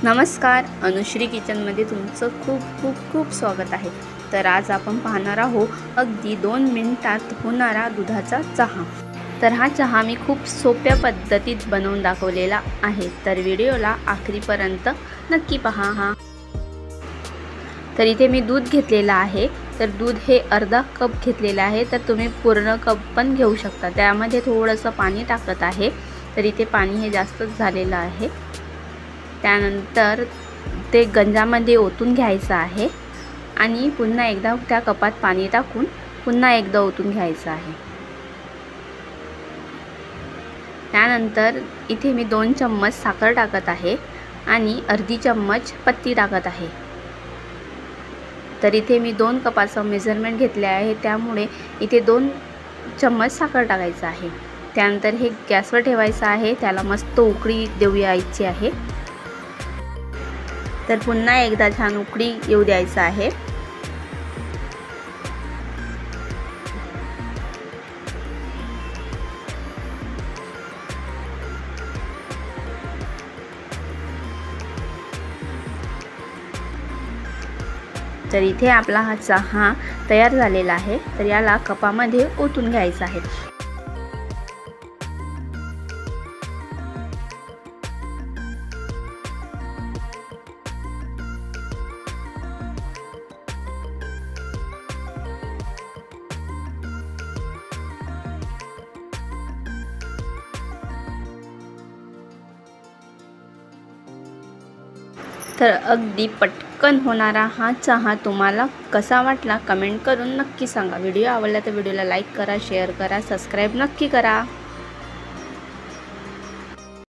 नमस्कार, अनुश्री किचनमध्ये तुमचं खूप खूप खूप स्वागत आहे। तर आज आपण पाहणार आहोत अगदी 2 मिनिटात होणारा दुधाचा चहा। तर हा चहा मी खूप सोप्या पद्धतीत बनवून दाखवलेला आहे, तर व्हिडिओला आखरीपर्यंत नक्की पहा। तर इथे मी दूध घेतलेला आहे, तर दूध हे अर्धा कप घेतलेला आहे, तर तुम्ही पूर्ण कप पण घेऊ शकता। त्यामध्ये थोडंसं पाणी टाकत आहे, तर इथे पाणी हे जास्तच झालेलं आहे। त्यानंतर ते गंजामध्ये ओतून घ्यायचं आहे आणि पुन्हा एकदा त्या कपात पाणी टाकून पुन्हा एकदा ओतून घ्यायचं आहे। त्यानंतर इथे मी 2 चम्मच साखर टाकत आहे आणि अर्धी चम्मच पत्ती टाकत आहे। तर इथे मी 2 कपाचं मेजरमेंट घेतले आहे, त्यामुळे इथे 2 चम्मच साखर टाकायचं आहे। त्यानंतर हे गॅसवर ठेवायचं आहे, त्याला मस्त उकळी देऊ द्यायची आहे। तर पुन्हा एकदा छान उकळी येऊ द्यायचं आहे। तर इथे आपला हा चहा तयार झालेला आहे, तर याला कपामध्ये ओतून घ्यायचा आहे। तर अगदी पटकन होणारा हा चहा तुम्हाला कसा वाटला कमेंट करून नक्की सांगा। व्हिडिओ आवडला तर व्हिडिओला लाईक करा, शेअर करा, सबस्क्राईब नक्की करा।